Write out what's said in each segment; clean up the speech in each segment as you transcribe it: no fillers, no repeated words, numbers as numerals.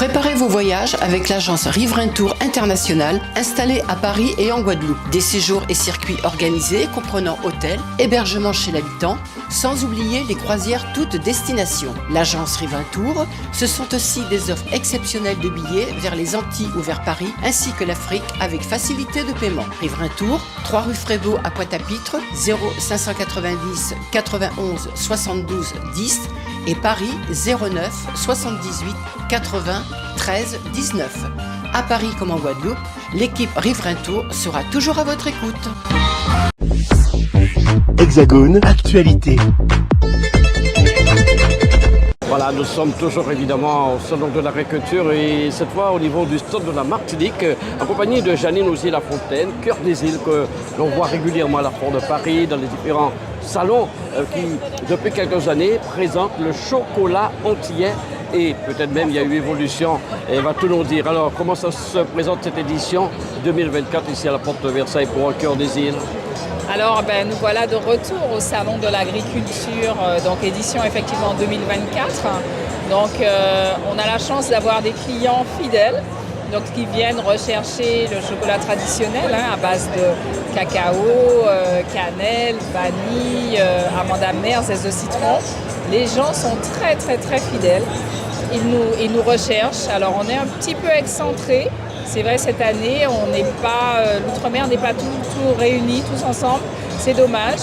Préparez vos voyages avec l'agence Riverain Tour International installée à Paris et en Guadeloupe. Des séjours et circuits organisés comprenant hôtel, hébergement chez l'habitant, sans oublier les croisières toutes destinations. L'agence Riverain Tour, ce sont aussi des offres exceptionnelles de billets vers les Antilles ou vers Paris, ainsi que l'Afrique avec facilité de paiement. Riverain Tour, 3 rue Frébeau à Pointe-à-Pitre, 0590 91 72 10 et Paris 09 78 80 13 19. À Paris comme en Guadeloupe, l'équipe Riverain Tour sera toujours à votre écoute. Hexagone, actualité. Voilà, nous sommes toujours évidemment au Salon de l'Agriculture et cette fois au niveau du stand de la Martinique, en compagnie de Janine Osier-Lafontaine, Cœur des îles, que l'on voit régulièrement à la Foire de Paris, dans les différents salons qui, depuis quelques années, présentent le chocolat antillais. Et peut-être même il y a eu évolution, et elle va tout nous dire. Alors, comment ça se présente cette édition 2024 ici à la Porte de Versailles pour le Cœur des îles? Alors, nous voilà de retour au Salon de l'Agriculture, donc édition effectivement 2024. Donc, on a la chance d'avoir des clients fidèles, donc qui viennent rechercher le chocolat traditionnel à base de cacao, cannelle, vanille, amande amère, zeste de citron. Les gens sont très très très fidèles. Ils nous recherchent. Alors, on est un petit peu excentré. C'est vrai, cette année, on n'est pas, l'outre-mer n'est pas tout réunis, tous ensemble. C'est dommage.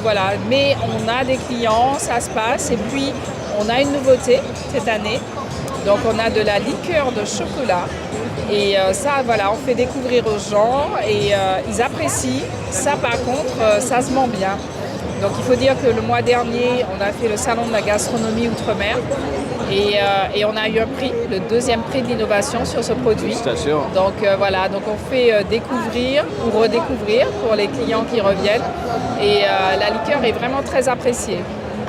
Voilà. Mais on a des clients, ça se passe. Et puis, on a une nouveauté cette année. Donc, on a de la liqueur de chocolat. Et ça, voilà, on fait découvrir aux gens et ils apprécient. Ça, par contre, ça se vend bien. Donc, il faut dire que le mois dernier, on a fait le Salon de la gastronomie outre-mer. Et on a eu un prix, le 2e prix de l'innovation sur ce produit. Donc voilà, donc on fait découvrir ou redécouvrir pour les clients qui reviennent. Et la liqueur est vraiment très appréciée.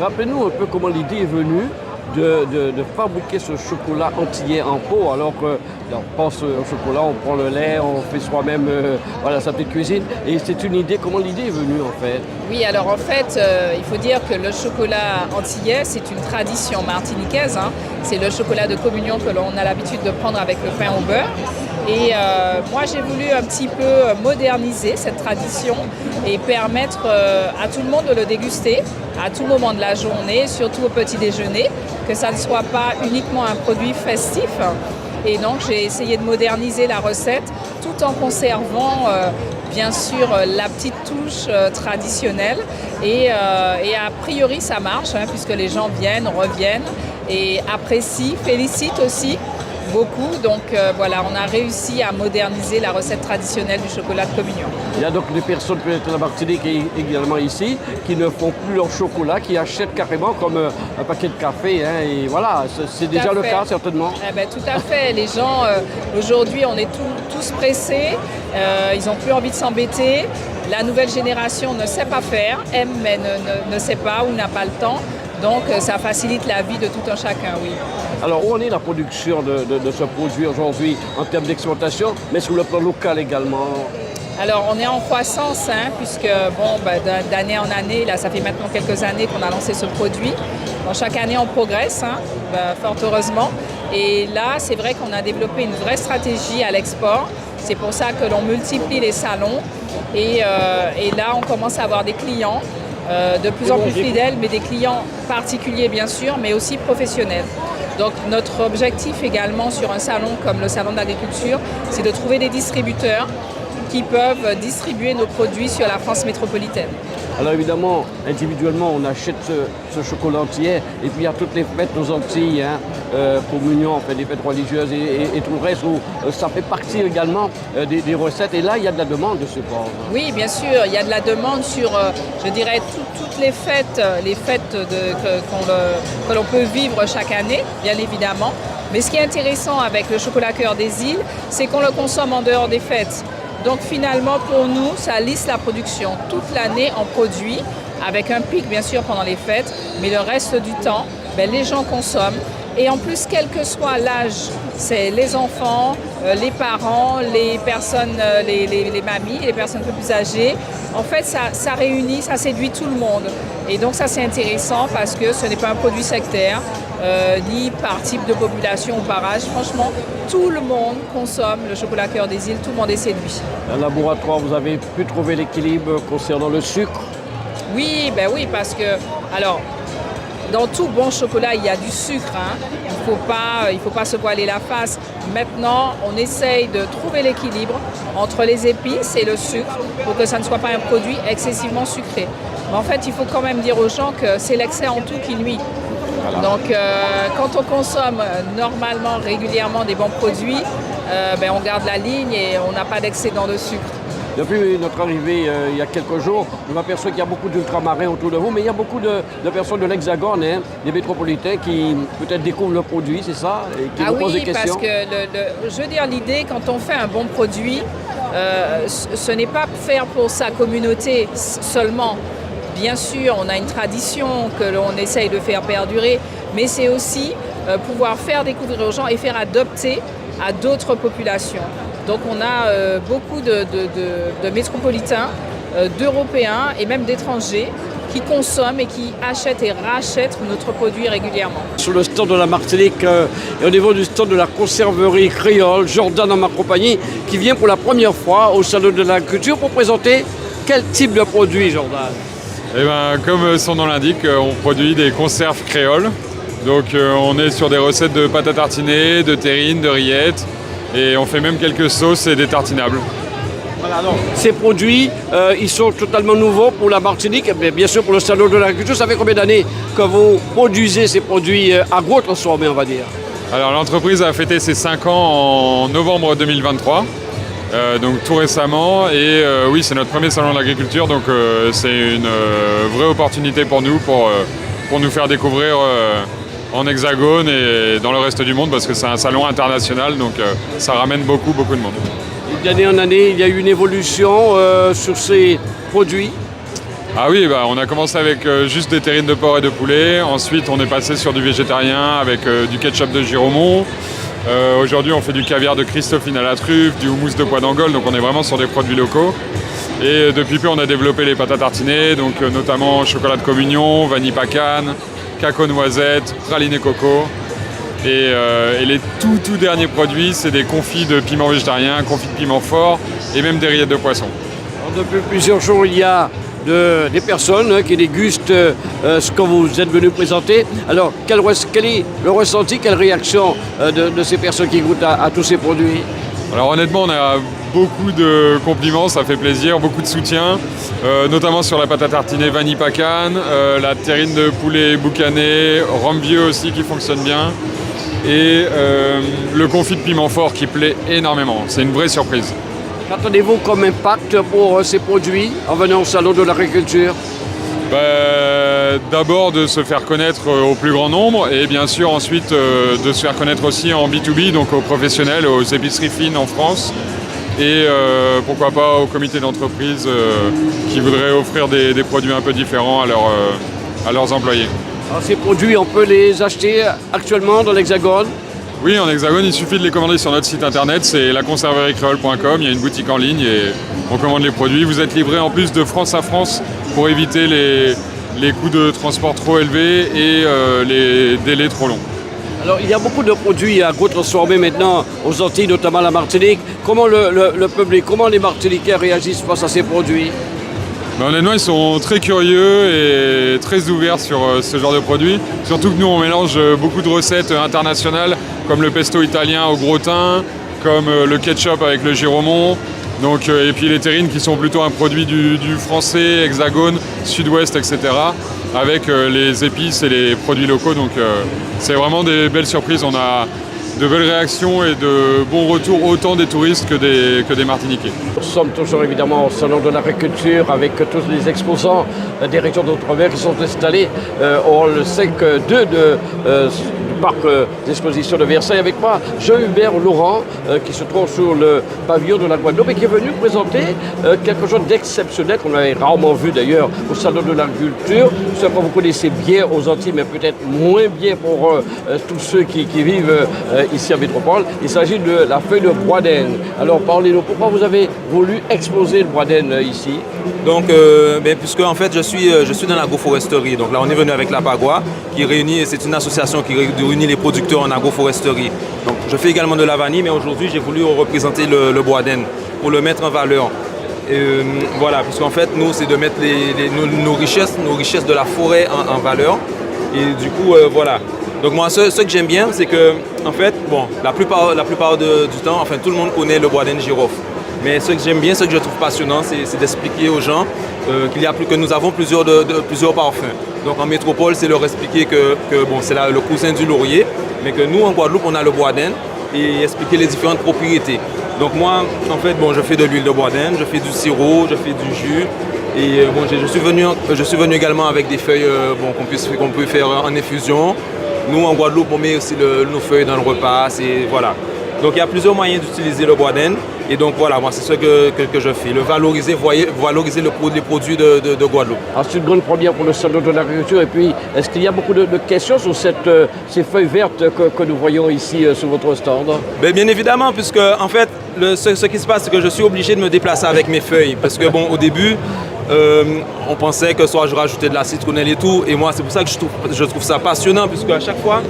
Rappelez-nous un peu comment l'idée est venue de fabriquer ce chocolat antillais en pot, alors que on pense au chocolat, on prend le lait, on fait soi-même voilà, sa petite cuisine. Et c'est une idée, comment l'idée est venue en fait? Oui, alors en fait, il faut dire que le chocolat antillais, c'est une tradition martiniquaise. C'est le chocolat de communion que l'on a l'habitude de prendre avec le pain au beurre. Et moi, j'ai voulu un petit peu moderniser cette tradition et permettre à tout le monde de le déguster à tout moment de la journée, surtout au petit déjeuner, que ça ne soit pas uniquement un produit festif. Et donc, j'ai essayé de moderniser la recette tout en conservant, bien sûr, la petite touche traditionnelle. Et a priori, ça marche, puisque les gens viennent, reviennent et apprécient, félicitent aussi beaucoup. Donc voilà, on a réussi à moderniser la recette traditionnelle du chocolat de communion. Il y a donc des personnes peut-être à la Martinique et également ici qui ne font plus leur chocolat, qui achètent carrément comme un paquet de café. Et voilà, c'est déjà le cas certainement. Tout à fait. Les gens, aujourd'hui, on est tous pressés. Ils n'ont plus envie de s'embêter. La nouvelle génération ne sait pas faire, aime mais ne sait pas ou n'a pas le temps. Donc ça facilite la vie de tout un chacun, oui. Alors où en est la production de ce produit aujourd'hui en termes d'exploitation, mais sur le plan local également? Alors on est en croissance, puisque d'année en année, là ça fait maintenant quelques années qu'on a lancé ce produit. Donc, chaque année on progresse, fort heureusement. Et là c'est vrai qu'on a développé une vraie stratégie à l'export. C'est pour ça que l'on multiplie les salons. Et là on commence à avoir des clients. De plus en plus fidèles, mais des clients particuliers bien sûr, mais aussi professionnels. Donc notre objectif également sur un salon comme le Salon de l'Agriculture, c'est de trouver des distributeurs qui peuvent distribuer nos produits sur la France métropolitaine. Alors évidemment, individuellement, on achète ce chocolat antillais et puis il y a toutes les fêtes aux Antilles, communion, on fait des fêtes religieuses et tout le reste où ça fait partie également des recettes. Et là, il y a de la demande de ce port. Oui, bien sûr, il y a de la demande sur, je dirais, toutes les fêtes que l'on peut vivre chaque année, bien évidemment. Mais ce qui est intéressant avec le chocolat Cœur des îles, c'est qu'on le consomme en dehors des fêtes. Donc finalement, pour nous, ça lisse la production. Toute l'année, on produit, avec un pic bien sûr pendant les fêtes, mais le reste du temps, les gens consomment. Et en plus, quel que soit l'âge, c'est les enfants, les parents, les personnes, les mamies, les personnes un peu plus âgées. En fait, ça réunit, ça séduit tout le monde. Et donc ça, c'est intéressant parce que ce n'est pas un produit sectaire. ni par type de population ou par âge. Franchement, tout le monde consomme le chocolat Cœur des Îles, tout le monde est séduit. Dans le laboratoire, vous avez pu trouver l'équilibre concernant le sucre? Oui, ben oui, parce que, alors, dans tout bon chocolat, il y a du sucre. Hein. Il faut pas se voiler la face. Maintenant, on essaye de trouver l'équilibre entre les épices et le sucre pour que ça ne soit pas un produit excessivement sucré. Mais en fait, il faut quand même dire aux gens que c'est l'excès en tout qui nuit. Voilà. Donc, quand on consomme normalement, régulièrement des bons produits, on garde la ligne et on n'a pas d'excédent de sucre. Depuis notre arrivée il y a quelques jours, je m'aperçois qu'il y a beaucoup d'ultramarins autour de vous, mais il y a beaucoup de personnes de l'Hexagone, hein, des métropolitains qui peut-être découvrent le produit, c'est ça, et qui vous posent des questions. Parce que je veux dire, l'idée, quand on fait un bon produit, ce n'est pas faire pour sa communauté seulement. Bien sûr, on a une tradition que l'on essaye de faire perdurer, mais c'est aussi pouvoir faire découvrir aux gens et faire adopter à d'autres populations. Donc on a beaucoup de métropolitains, d'Européens et même d'étrangers qui consomment et qui achètent et rachètent notre produit régulièrement. Sur le stand de la Martinique et au niveau du stand de la conserverie créole, Jordan en ma compagnie, qui vient pour la première fois au Salon de l'Agriculture pour présenter quel type de produit, Jordan? Eh bien, comme son nom l'indique, on produit des conserves créoles. Donc on est sur des recettes de pâte à tartiner, de terrine, de rillettes. Et on fait même quelques sauces et des tartinables. Voilà, donc ces produits, ils sont totalement nouveaux pour la Martinique, mais bien sûr pour le Salon de l'Agriculture. Ça fait combien d'années que vous produisez ces produits agro-transformés, on va dire? Alors l'entreprise a fêté ses 5 ans en novembre 2023, donc tout récemment. Et oui, c'est notre premier Salon de l'Agriculture, donc c'est une vraie opportunité pour nous, pour nous faire découvrir en Hexagone et dans le reste du monde, parce que c'est un salon international, donc ça ramène beaucoup de monde. D'année en année, il y a eu une évolution sur ces produits. Ah oui, on a commencé avec juste des terrines de porc et de poulet. Ensuite, on est passé sur du végétarien avec du ketchup de Giromont. Aujourd'hui, on fait du caviar de Christophine à la truffe, du houmous de pois d'Angole, donc on est vraiment sur des produits locaux. Et depuis peu, on a développé les pâtes à tartiner, donc notamment chocolat de communion, vanille pacane, cacao noisette, praliné coco. Et les tout derniers produits, c'est des confits de piment végétarien, confits de piment fort et même des rillettes de poisson. Alors, depuis plusieurs jours, il y a des personnes qui dégustent ce que vous êtes venu présenter. Alors, quel est le ressenti, quelle réaction de ces personnes qui goûtent à tous ces produits? Alors honnêtement, on a beaucoup de compliments, ça fait plaisir, beaucoup de soutien, notamment sur la pâte à tartiner vanille pacane, la terrine de poulet boucané, rhum vieux aussi qui fonctionne bien, et le confit de piment fort qui plaît énormément. C'est une vraie surprise. Qu'attendez-vous comme impact pour ces produits en venant au Salon de l'Agriculture? D'abord de se faire connaître au plus grand nombre et bien sûr ensuite de se faire connaître aussi en B2B, donc aux professionnels, aux épiceries fines en France et pourquoi pas aux comités d'entreprise qui voudraient offrir des produits un peu différents à leurs employés. Alors, ces produits, on peut les acheter actuellement dans l'Hexagone? Oui, en Hexagone, il suffit de les commander sur notre site internet, c'est laconserveriecreole.com, il y a une boutique en ligne et on commande les produits. Vous êtes livré en plus de France à France pour éviter les coûts de transport trop élevés et les délais trop longs. Alors, il y a beaucoup de produits agro-transformés maintenant aux Antilles, notamment à la Martinique. Comment le public, comment les Martiniquais réagissent face à ces produits? Honnêtement, ils sont très curieux et très ouverts sur ce genre de produits. Surtout que nous, on mélange beaucoup de recettes internationales, comme le pesto italien au gros thym, comme le ketchup avec le Giromont. Donc, et puis les terrines qui sont plutôt un produit du français, hexagone, sud-ouest, etc. Avec les épices et les produits locaux. Donc c'est vraiment des belles surprises. On a de belles réactions et de bons retours autant des touristes que des Martiniquais. Nous sommes toujours évidemment au Salon de l'Agriculture avec tous les exposants des régions d'outre-mer qui sont installés au hall 5.2 du parc d'exposition de Versailles. Avec moi, Jean-Hubert Laurent, qui se trouve sur le pavillon de la Guadeloupe et qui est venu présenter quelque chose d'exceptionnel qu'on avait rarement vu d'ailleurs au Salon de l'Agriculture. Ce que vous connaissez bien aux Antilles, mais peut-être moins bien pour tous ceux qui vivent ici à Métropole. Il s'agit de la feuille de boisdène. Alors parlez-nous, pourquoi vous avez voulu exposer le boisdène ici? Donc, puisque en fait je suis dans l'agroforesterie, donc là on est venu avec la Pagua qui réunit, c'est une association qui réunit les producteurs en agroforesterie. Donc je fais également de la vanille, mais aujourd'hui j'ai voulu représenter le boisdène pour le mettre en valeur. Voilà, puisqu'en fait nous c'est de mettre nos richesses de la forêt en valeur. Et du coup voilà. Donc moi ce que j'aime bien c'est que en fait bon la plupart du temps, enfin tout le monde connaît le boisdène girofle. Mais ce que j'aime bien, ce que je trouve passionnant, c'est d'expliquer aux gens que nous avons plusieurs parfums. Donc en métropole, c'est leur expliquer que bon, c'est le cousin du laurier, mais que nous en Guadeloupe, on a le boisdène et expliquer les différentes propriétés. Donc moi, en fait, bon, je fais de l'huile de boisdène, je fais du sirop, je fais du jus. Et bon, je suis venu également avec des feuilles qu'on peut faire en infusion. Nous en Guadeloupe, on met aussi nos feuilles dans le repas. Voilà. Donc il y a plusieurs moyens d'utiliser le boisdène. Et donc voilà, moi c'est ce que je fais, valoriser les produits de Guadeloupe. Alors c'est une grande première pour le Salon de l'Agriculture. Et puis, est-ce qu'il y a beaucoup de questions sur ces feuilles vertes que nous voyons ici sur votre stand? Bien évidemment, puisque en fait, ce qui se passe, c'est que je suis obligé de me déplacer avec mes feuilles. Parce que bon, au début, on pensait que soit je rajoutais de la citronnelle et tout. Et moi, c'est pour ça que je trouve ça passionnant, puisque à chaque fois,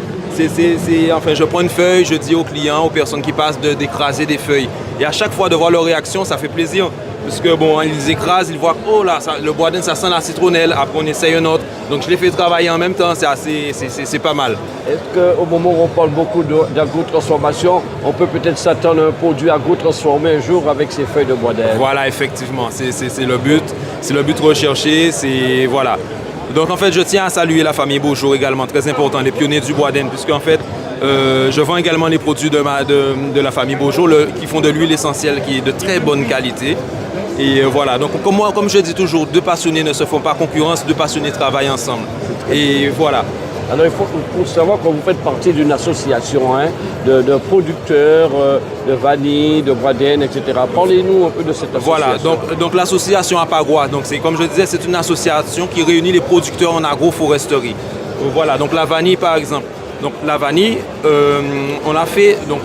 enfin, je prends une feuille, je dis aux clients, aux personnes qui passent d'écraser des feuilles. Et à chaque fois de voir leur réaction, ça fait plaisir. Parce que bon, ils écrasent, ils voient, oh là, le boisdène, ça sent la citronnelle. Après, on essaye un autre. Donc, je les fais travailler en même temps, c'est pas mal. Est-ce qu'au moment où on parle beaucoup d'agro-transformation, on peut peut-être s'attendre à un produit agro-transformé un jour avec ces feuilles de boisdène? Voilà, effectivement, c'est le but. C'est le but recherché, voilà. Donc en fait, je tiens à saluer la famille Beaujour également, très important, les pionniers du boisdène, puisque en fait, je vends également les produits de la famille Beaujour qui font de l'huile essentielle qui est de très bonne qualité. Et voilà, donc comme je dis toujours, deux passionnés ne se font pas concurrence, deux passionnés travaillent ensemble. Et voilà. Alors il faut savoir que vous faites partie d'une association de producteurs de vanille, de boisdène, etc. Parlez-nous un peu de cette association. Voilà, donc l'association Apagua, donc comme je disais, c'est une association qui réunit les producteurs en agroforesterie. Voilà, donc la vanille par exemple. Donc la vanille, on a fait, donc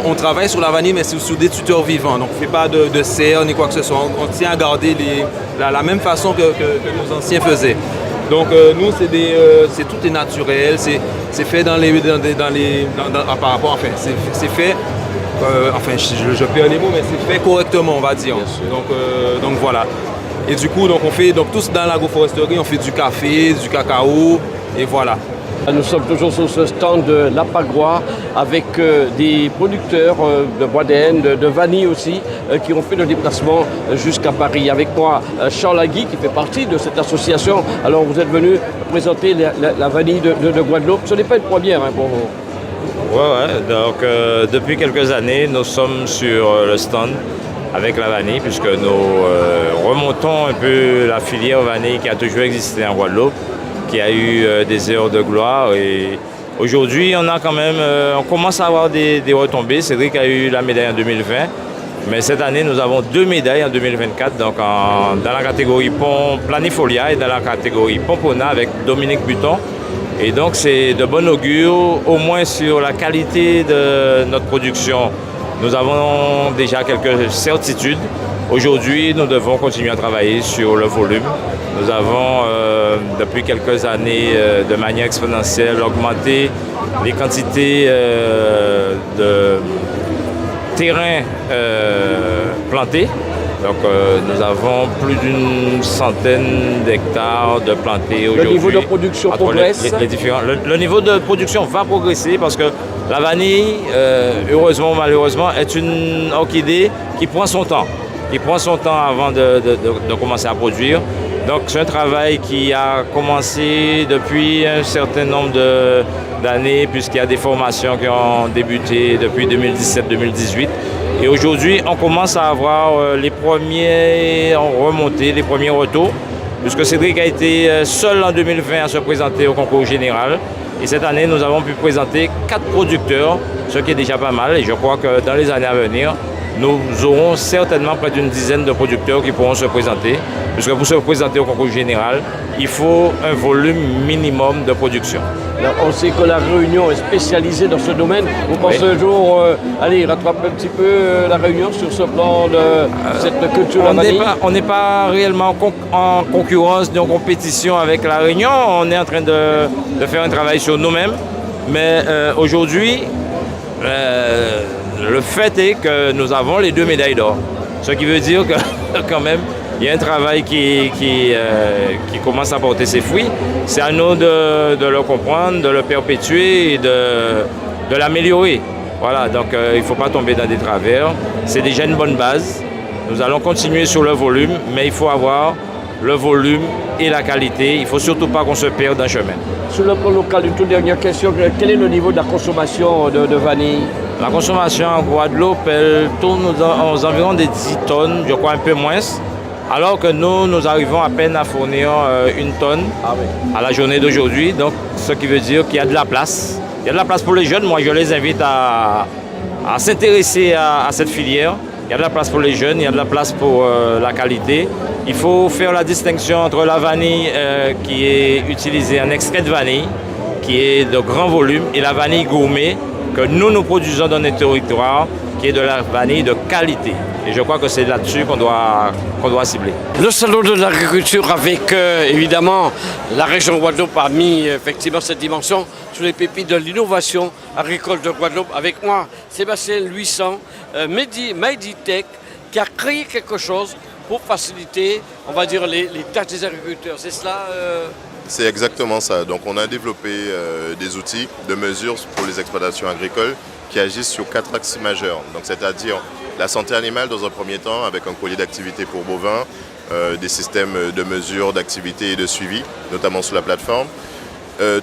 on travaille sur la vanille, mais c'est sur des tuteurs vivants. Donc on ne fait pas de serre ni quoi que ce soit. On tient à garder la même façon que nos anciens faisaient. Donc nous, tout est naturel, c'est fait par rapport, enfin, c'est fait, enfin, je perds les mots, mais c'est fait correctement, on va dire. Donc voilà. Et du coup, on fait, tous dans l'agroforesterie, on fait du café, du cacao, et voilà. Nous sommes toujours sur ce stand de la Pagua avec des producteurs de boisdène, de vanille aussi, qui ont fait le déplacement jusqu'à Paris. Avec moi, Charles Agui, qui fait partie de cette association. Alors, vous êtes venu présenter la vanille de Guadeloupe. Ce n'est pas une première pour vous. Ouais. Donc, depuis quelques années, nous sommes sur le stand avec la vanille, puisque nous remontons un peu la filière vanille qui a toujours existé en Guadeloupe, qui a eu des heures de gloire. Et aujourd'hui, on commence à avoir des retombées. Cédric a eu la médaille en 2020, mais cette année, nous avons 2 médailles en 2024, donc dans la catégorie Planifolia et dans la catégorie Pompona avec Dominique Buton. Et donc, c'est de bon augure, au moins sur la qualité de notre production. Nous avons déjà quelques certitudes. Aujourd'hui, nous devons continuer à travailler sur le volume. Nous avons, depuis quelques années, de manière exponentielle, augmenté les quantités de terrains plantés. Donc, nous avons plus d'une centaine d'hectares de plantés aujourd'hui. Le niveau de production progresse? Le niveau de production va progresser parce que la vanille, heureusement ou malheureusement, est une orchidée qui prend son temps. Il prend son temps avant de commencer à produire. Donc c'est un travail qui a commencé depuis un certain nombre d'années, puisqu'il y a des formations qui ont débuté depuis 2017-2018. Et aujourd'hui, on commence à avoir les premiers remontées, les premiers retours, puisque Cédric a été seul en 2020 à se présenter au concours général. Et cette année, nous avons pu présenter 4 producteurs, ce qui est déjà pas mal. Et je crois que dans les années à venir, nous aurons certainement près d'une dizaine de producteurs qui pourront se présenter. Puisque pour se présenter au concours général, il faut un volume minimum de production. Alors, on sait que la Réunion est spécialisée dans ce domaine. Vous pensez un jour, rattraper un petit peu la Réunion sur ce plan de cette culture de la vanille? On n'est pas réellement en concurrence ni en compétition avec la Réunion. On est en train de faire un travail sur nous-mêmes. Mais aujourd'hui, le fait est que nous avons les 2 médailles d'or. Ce qui veut dire que quand même, il y a un travail qui commence à porter ses fruits. C'est à nous de le comprendre, de le perpétuer et de l'améliorer. Voilà, donc il ne faut pas tomber dans des travers. C'est déjà une bonne base. Nous allons continuer sur le volume, mais il faut avoir le volume et la qualité. Il ne faut surtout pas qu'on se perde en chemin. Sur le plan local, une toute dernière question. Quel est le niveau de la consommation de vanille? La consommation en Guadeloupe, elle tourne aux environs des 10 tonnes, je crois un peu moins. Alors que nous arrivons à peine à fournir 1 tonne à la journée d'aujourd'hui. Donc, ce qui veut dire qu'il y a de la place. Il y a de la place pour les jeunes. Moi, je les invite à s'intéresser à cette filière. Il y a de la place pour les jeunes, il y a de la place pour la qualité. Il faut faire la distinction entre la vanille qui est utilisée en extrait de vanille, qui est de grand volume, et la vanille gourmet que nous produisons dans notre territoire, qui est de la vanille de qualité. Et je crois que c'est là-dessus qu'on doit cibler. Le salon de l'agriculture avec évidemment la région Guadeloupe a mis effectivement cette dimension sur les pépites de l'innovation agricole de Guadeloupe. Avec moi, Sébastien Luissan, Meditech, qui a créé quelque chose pour faciliter, on va dire, les tâches des agriculteurs. C'est cela C'est exactement ça. Donc on a développé des outils de mesure pour les exploitations agricoles qui agissent sur 4 axes majeurs. Donc c'est-à-dire la santé animale dans un premier temps avec un collier d'activité pour bovins, des systèmes de mesure, d'activité et de suivi, notamment sur la plateforme.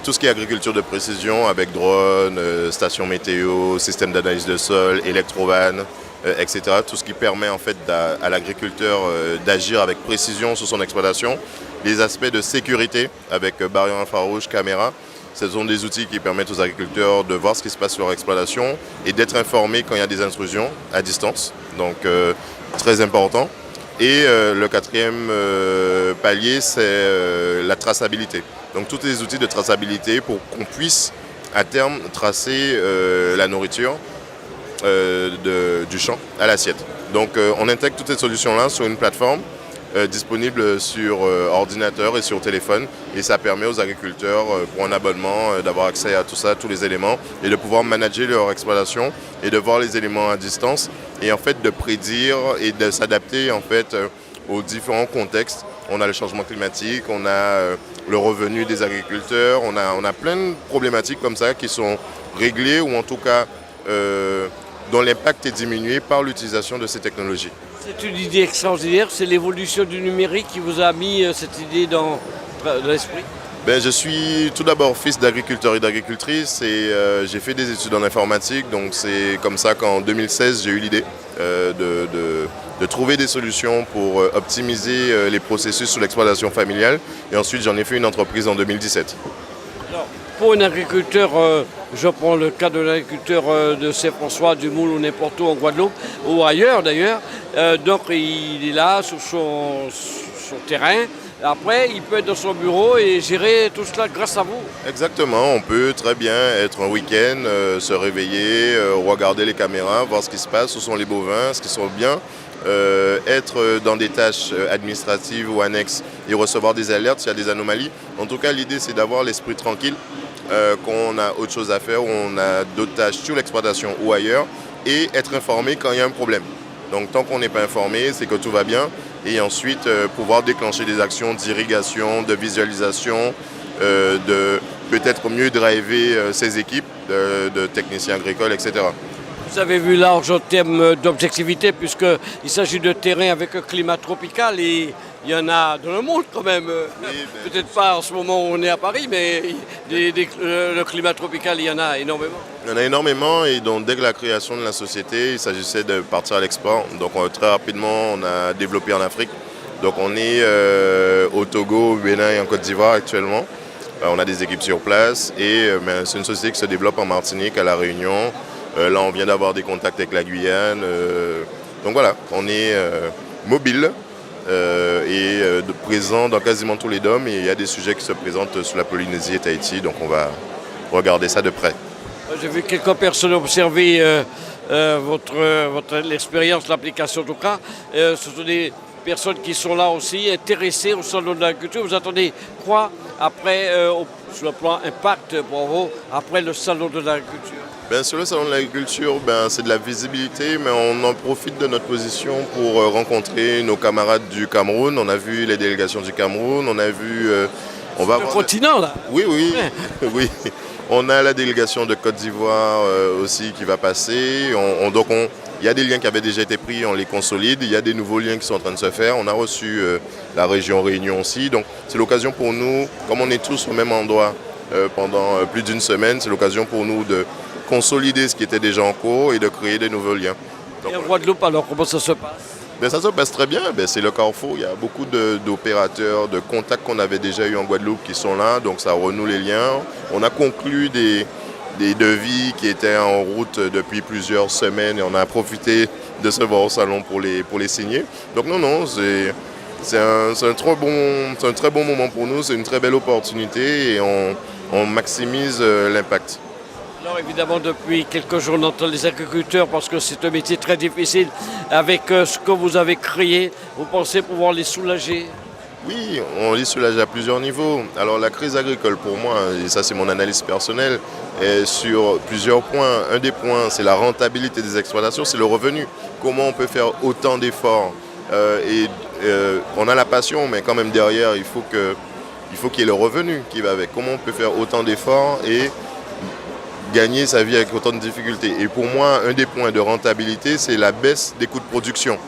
Tout ce qui est agriculture de précision avec drones, stations météo, système d'analyse de sol, électrovannes, etc. Tout ce qui permet en fait à l'agriculteur d'agir avec précision sur son exploitation. Les aspects de sécurité avec barrières infrarouges, caméras. Ce sont des outils qui permettent aux agriculteurs de voir ce qui se passe sur leur exploitation et d'être informés quand il y a des intrusions à distance. Donc très important. Et le 4e palier, c'est la traçabilité. Donc tous les outils de traçabilité pour qu'on puisse à terme tracer la nourriture du champ à l'assiette. Donc on intègre toutes ces solutions-là sur une plateforme disponible sur ordinateur et sur téléphone, et ça permet aux agriculteurs pour un abonnement d'avoir accès à tout ça, tous les éléments, et de pouvoir manager leur exploitation et de voir les éléments à distance et en fait de prédire et de s'adapter en fait aux différents contextes. On a le changement climatique, on a le revenu des agriculteurs, on a plein de problématiques comme ça qui sont réglées ou en tout cas dont l'impact est diminué par l'utilisation de ces technologies. C'est une idée extraordinaire, c'est l'évolution du numérique qui vous a mis cette idée dans l'esprit? Je suis tout d'abord fils d'agriculteur et d'agricultrice et j'ai fait des études en informatique, donc c'est comme ça qu'en 2016 j'ai eu l'idée de trouver des solutions pour optimiser les processus sur l'exploitation familiale, et ensuite j'en ai fait une entreprise en 2017. Alors, pour un agriculteur, je prends le cas de l'agriculteur de Saint-François, du Moule ou n'importe où en Guadeloupe ou ailleurs d'ailleurs, donc il est là sur son terrain. Après, il peut être dans son bureau et gérer tout cela grâce à vous. Exactement, on peut très bien être un week-end, se réveiller, regarder les caméras, voir ce qui se passe, où sont les bovins, ce qui sont bien, être dans des tâches administratives ou annexes et recevoir des alertes s'il y a des anomalies. En tout cas, l'idée c'est d'avoir l'esprit tranquille, qu'on a autre chose à faire, ou on a d'autres tâches sur l'exploitation ou ailleurs, et être informé quand il y a un problème. Donc tant qu'on n'est pas informé, c'est que tout va bien. Et ensuite, pouvoir déclencher des actions d'irrigation, de visualisation, de peut-être mieux driver ses équipes de techniciens agricoles, etc. Vous avez vu large en termes d'objectivité, puisqu'il s'agit de terrain avec un climat tropical et il y en a dans le monde quand même. Oui, peut-être pas en ce moment où on est à Paris, mais le climat tropical, il y en a énormément. Il y en a énormément, et donc dès que la création de la société, il s'agissait de partir à l'export. Donc très rapidement, on a développé en Afrique. Donc on est au Togo, au Bénin et en Côte d'Ivoire actuellement. On a des équipes sur place et c'est une société qui se développe en Martinique, à La Réunion. Là, on vient d'avoir des contacts avec la Guyane. Donc voilà, on est mobile présent dans quasiment tous les DOM. Et il y a des sujets qui se présentent sur la Polynésie et Tahiti, donc on va regarder ça de près. J'ai vu quelques personnes observer l'expérience, l'application en tout cas. Ce sont des personnes qui sont là aussi, intéressées au salon de l'agriculture. Vous attendez quoi après, sur le plan impact pour vous, après le salon de l'agriculture? Sur le salon de l'agriculture, c'est de la visibilité, mais on en profite de notre position pour rencontrer nos camarades du Cameroun. On a vu les délégations du Cameroun, on a vu... on va le continent là. Oui, oui. On a la délégation de Côte d'Ivoire aussi qui va passer. Il y a des liens qui avaient déjà été pris, on les consolide. Il y a des nouveaux liens qui sont en train de se faire. On a reçu la région Réunion aussi. Donc c'est l'occasion pour nous, comme on est tous au même endroit pendant plus d'une semaine, c'est l'occasion pour nous de consolider ce qui était déjà en cours et de créer des nouveaux liens. Donc, et en Guadeloupe, alors comment ça se passe? Ça se passe très bien. C'est le carrefour. Il y a beaucoup d'opérateurs, de contacts qu'on avait déjà eu en Guadeloupe qui sont là. Donc ça renoue les liens. On a conclu des devis qui étaient en route depuis plusieurs semaines et on a profité de se voir au salon pour les signer. Donc non, c'est un très bon moment pour nous. C'est une très belle opportunité et on maximise l'impact. Alors évidemment, depuis quelques jours, on entend les agriculteurs parce que c'est un métier très difficile. Avec ce que vous avez créé, vous pensez pouvoir les soulager? Oui, on les soulage à plusieurs niveaux. Alors la crise agricole pour moi, et ça c'est mon analyse personnelle, est sur plusieurs points. Un des points, c'est la rentabilité des exploitations, c'est le revenu. Comment on peut faire autant d'efforts on a la passion, mais quand même derrière, il faut qu'il y ait le revenu qui va avec. Comment on peut faire autant d'efforts et gagner sa vie avec autant de difficultés. Et pour moi, un des points de rentabilité, c'est la baisse des coûts de production.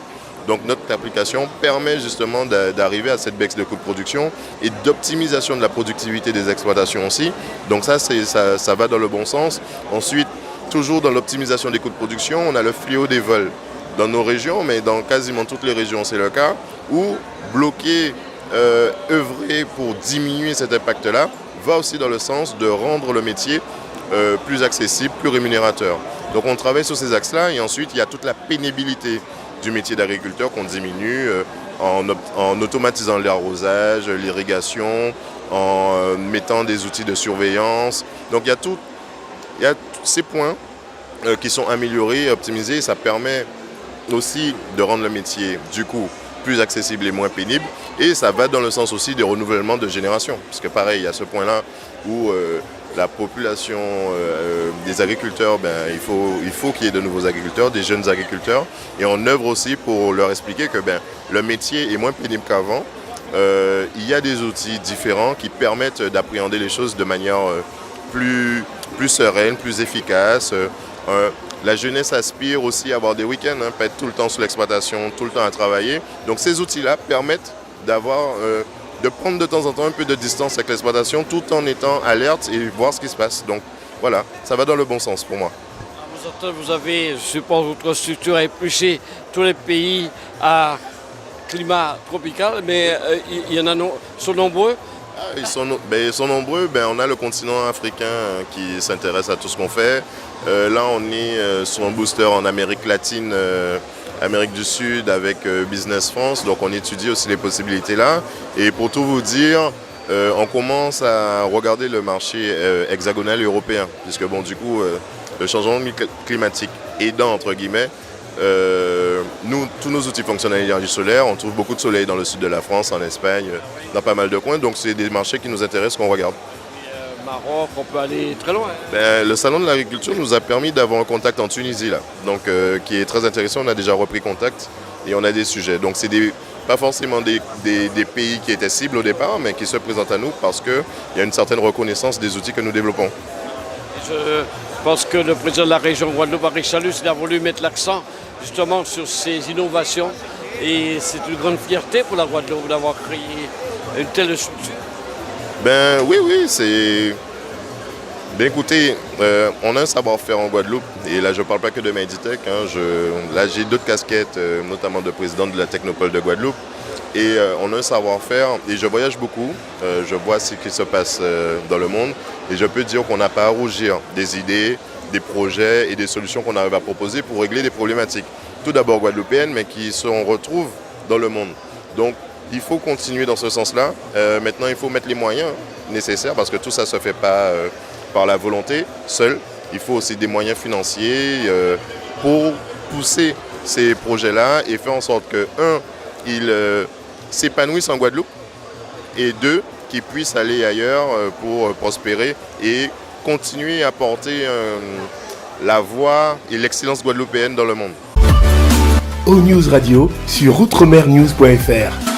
Donc notre application permet justement d'arriver à cette baisse de coûts de production et d'optimisation de la productivité des exploitations aussi. Donc ça va dans le bon sens. Ensuite, toujours dans l'optimisation des coûts de production, on a le fléau des vols dans nos régions, mais dans quasiment toutes les régions c'est le cas, où bloquer, œuvrer pour diminuer cet impact-là va aussi dans le sens de rendre le métier plus accessible, plus rémunérateur. Donc on travaille sur ces axes-là et ensuite il y a toute la pénibilité du métier d'agriculteur qu'on diminue en automatisant l'arrosage, l'irrigation, en mettant des outils de surveillance. Donc il y a tous ces points qui sont améliorés, optimisés. Ça permet aussi de rendre le métier du coup plus accessible et moins pénible. Et ça va dans le sens aussi des renouvellements de génération. Parce que pareil, il y a ce point-là où la population des agriculteurs, il faut qu'il y ait de nouveaux agriculteurs, des jeunes agriculteurs. Et on œuvre aussi pour leur expliquer que le métier est moins pénible qu'avant. Il y a des outils différents qui permettent d'appréhender les choses de manière plus sereine, plus efficace. La jeunesse aspire aussi à avoir des week-ends, pas être tout le temps sur l'exploitation, tout le temps à travailler. Donc ces outils-là permettent de prendre de temps en temps un peu de distance avec l'exploitation tout en étant alerte et voir ce qui se passe. Donc voilà, ça va dans le bon sens pour moi. Vous avez, je suppose, votre structure à éplucher tous les pays à climat tropical, mais il y en a sont nombreux. Ils sont nombreux. On a le continent africain qui s'intéresse à tout ce qu'on fait. Là, on est sur un booster en Amérique latine, Amérique du Sud avec Business France. Donc, on étudie aussi les possibilités là. Et pour tout vous dire, on commence à regarder le marché hexagonal européen. Puisque, du coup, le changement climatique aidant, entre guillemets, tous nos outils fonctionnent à l'énergie solaire. On trouve beaucoup de soleil dans le sud de la France, en Espagne, dans pas mal de coins. Donc c'est des marchés qui nous intéressent, qu'on regarde. Maroc, on peut aller très loin. Le salon de l'agriculture nous a permis d'avoir un contact en Tunisie, là. Donc, qui est très intéressant. On a déjà repris contact et on a des sujets. Donc c'est pas forcément des pays qui étaient cibles au départ, mais qui se présentent à nous parce qu'il y a une certaine reconnaissance des outils que nous développons. Je pense que le président de la région Guadeloupe, Henri Chalus, il a voulu mettre l'accent justement sur ces innovations. Et c'est une grande fierté pour la Guadeloupe d'avoir créé une telle structure. Oui, c'est... écoutez, on a un savoir-faire en Guadeloupe. Et là, je ne parle pas que de Meditech. Là, j'ai d'autres casquettes, notamment de président de la Technopole de Guadeloupe. et on a un savoir-faire et je voyage beaucoup, je vois ce qui se passe dans le monde et je peux dire qu'on n'a pas à rougir des idées, des projets et des solutions qu'on arrive à proposer pour régler des problématiques, tout d'abord guadeloupéennes mais qui se retrouvent dans le monde. Donc il faut continuer dans ce sens-là. Maintenant il faut mettre les moyens nécessaires parce que tout ça ne se fait pas par la volonté seule. Il faut aussi des moyens financiers pour pousser ces projets-là et faire en sorte que, un, ils s'épanouissent en Guadeloupe et deux, qu'ils puissent aller ailleurs pour prospérer et continuer à porter la voix et l'excellence guadeloupéenne dans le monde. O-News Radio sur outremernews.fr.